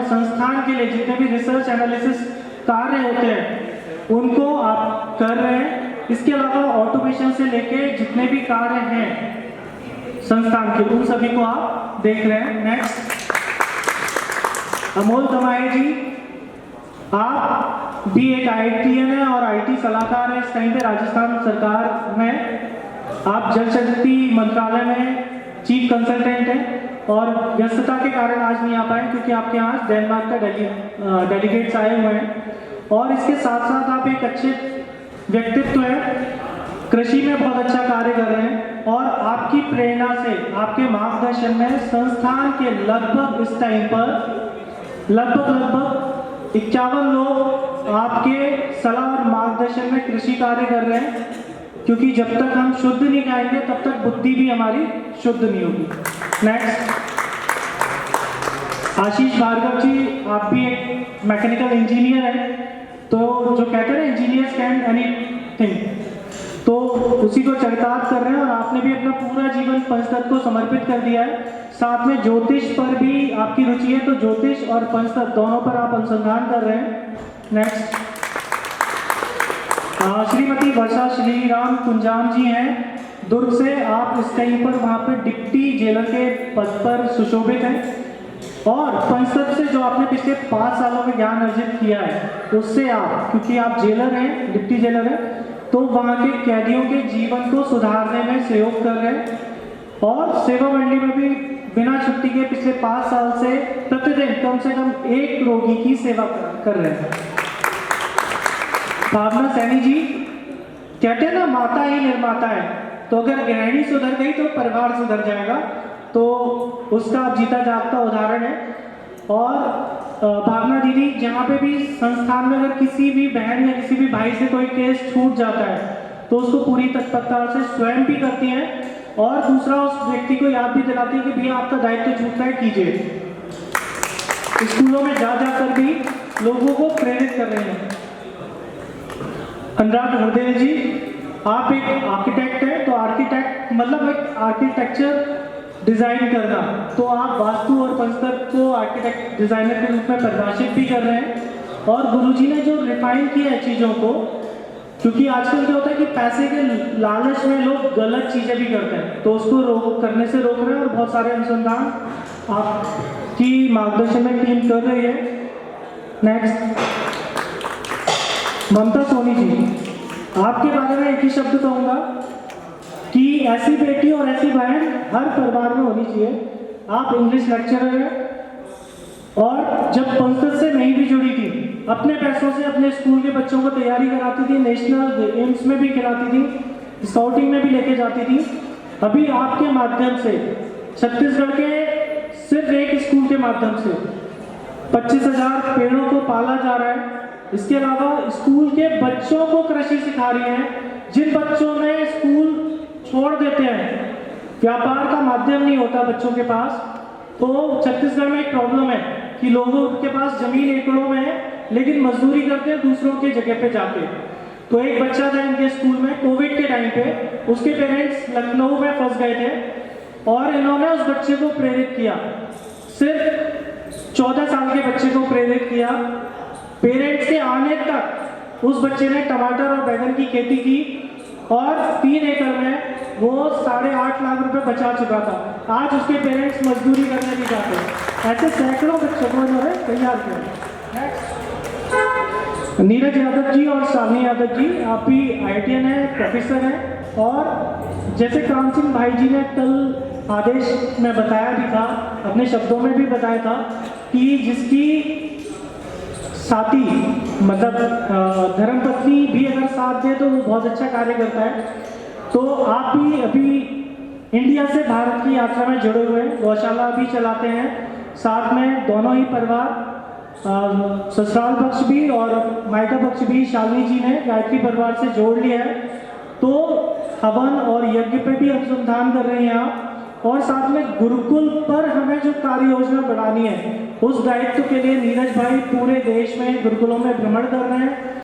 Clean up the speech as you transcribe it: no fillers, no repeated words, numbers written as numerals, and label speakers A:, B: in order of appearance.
A: और संस्थान के लिए जितने भी रिसर्च एनालिसिस कार्य होते हैं उनको आप कर रहे हैं। इसके अलावा ऑटोमेशन से लेके जितने भी कार्य हैं संस्थान के, उन सभी को आप देख रहे हैं। नेक्स्ट, अमोल दमाए जी, आप भी एक IITian है और IT सलाहकार है इस टाइम पे राजस्थान सरकार में। आप जल शक्ति मंत्रालय में चीफ कंसल्टेंट हैं और व्यस्तता के कारण आज नहीं आ पाए क्योंकि आपके यहाँ डेनमार्क का डेलीगेट्स आए हुए हैं। और इसके साथ साथ आप एक अच्छे व्यक्तित्व हैं, कृषि में बहुत अच्छा कार्य कर रहे हैं और आपकी प्रेरणा से, आपके मार्गदर्शन में संस्थान के लगभग इस टाइम पर लगभग 51 लोग आपके सलाह और मार्गदर्शन में कृषि कार्य कर रहे हैं, क्योंकि जब तक हम शुद्ध नहीं खाएंगे तब तक बुद्धि भी हमारी शुद्ध नहीं होगी। नेक्स्ट, आशीष भार्गव जी, आप भी एक मैकेनिकल इंजीनियर हैं, तो जो कहते हैं इंजीनियर्स कैन एनीथिंग, तो उसी को चरितार्थ कर रहे हैं और आपने भी अपना पूरा जीवन पंचतत्व को समर्पित कर दिया है। साथ में ज्योतिष पर भी आपकी रुचि है, तो ज्योतिष और पंचतत्व दोनों पर आप अनुसंधान कर रहे हैं। नेक्स्ट, श्रीमती वर्षा श्रीराम कुंजाम जी हैं दुर्ग से। आप इस टाइम पर वहाँ पर डिप्टी जेलर के पद पर सुशोभित हैं और पंचतत्व से जो आपने पिछले 5 सालों में ज्ञान अर्जित किया है उससे आप, क्योंकि आप जेलर हैं, डिप्टी जेलर हैं, तो वहाँ के कैदियों के जीवन को सुधारने में सहयोग कर रहे हैं और सेवा मंडली में भी बिना छुट्टी के पिछले 5 साल से प्रतिदिन कम से कम 1 रोगी की सेवा कर रहे हैं। भावना सैनी जी, कहते हैं ना माता ही निर्माता है, तो अगर गृहिणी सुधर गई तो परिवार सुधर जाएगा, तो उसका आप जीता जागता उदाहरण है। और भावना दीदी, जहाँ पे भी संस्थान में अगर किसी भी बहन या किसी भी भाई से कोई केस छूट जाता है तो उसको पूरी तत्परता से स्वयं भी करती हैं और दूसरा उस व्यक्ति को याद भी दिलाती है कि भैया आपका दायित्व छूट रहा है, कीजिए। स्कूलों में जा जाकर भी लोगों को प्रेरित कर रहे हैं। अनुराग हरदेव जी, आप एक आर्किटेक्ट हैं, तो आर्किटेक्ट मतलब एक आर्किटेक्चर डिजाइन करना, तो आप वास्तु और पंचतत्व को आर्किटेक्ट डिजाइनर के रूप में परिभाषित भी कर रहे हैं। और गुरुजी ने जो रिफाइन किया है चीज़ों को, क्योंकि आजकल क्या होता है कि पैसे के लालच में लोग गलत चीज़ें भी करते हैं, तो उसको करने से रोक रहे हैं और बहुत सारे अनुसंधान आपकी मार्गदर्शन में टीम कर रही है। नेक्स्ट, ममता सोनी जी, आपके बारे में एक ही शब्द कहूँगा कि ऐसी बेटी और ऐसी बहन हर परिवार में होनी चाहिए। आप इंग्लिश लेक्चरर हैं और जब पंचतत्व से नहीं भी जुड़ी थी, अपने पैसों से अपने स्कूल के बच्चों को तैयारी कराती थी, नेशनल गेम्स में भी खिलाती थी, स्काउटिंग में भी लेके जाती थी। अभी आपके माध्यम से छत्तीसगढ़ के सिर्फ एक स्कूल के माध्यम से 25,000 पेड़ों को पाला जा रहा है। इसके अलावा स्कूल के बच्चों को कृषि सिखा रही हैं। जिन बच्चों ने स्कूल छोड़ देते हैं, व्यापार का माध्यम नहीं होता बच्चों के पास, तो छत्तीसगढ़ में एक प्रॉब्लम है कि लोगों के पास जमीन एकड़ों में है लेकिन मजदूरी करते हैं दूसरों के जगह पे जाके। तो एक बच्चा था इनके स्कूल में कोविड के टाइम पे, उसके पेरेंट्स लखनऊ में फंस गए थे और इन्होंने उस बच्चे को प्रेरित किया, सिर्फ 14 साल के बच्चे को प्रेरित किया। पेरेंट्स के आने तक उस बच्चे ने टमाटर और बैगन की खेती की और 3 एकड़ में वो 8.5 लाख रुपए बचा चुका था। आज उसके पेरेंट्स मजदूरी करने भी जाते हैं। ऐसे सैकड़ों बच्चों को इन्होंने तैयार किया। नीरज यादव जी और शालिनी यादव जी, आप भी IITian हैं, प्रोफेसर हैं और जैसे कान सिंह भाई जी ने कल आदेश में बताया भी था, अपने शब्दों में भी बताया था कि जिसकी साथी मतलब धर्मपत्नी भी अगर साथ दे तो वो बहुत अच्छा कार्य करता है। तो आप भी अभी इंडिया से भारत की यात्रा में जुड़े हुए हैं, गौशाला भी चलाते हैं, साथ में दोनों ही परिवार ससुराल पक्ष भी और मायका पक्ष भी शालिनी जी ने गायत्री परिवार से जोड़ लिया है। तो हवन और यज्ञ पे भी अनुसंधान कर रहे हैं आप, और साथ में गुरुकुल पर हमें जो कार्य योजना बढ़ानी है उस दायित्व के लिए नीरज भाई पूरे देश में गुरुकुलों में भ्रमण कर रहे हैं।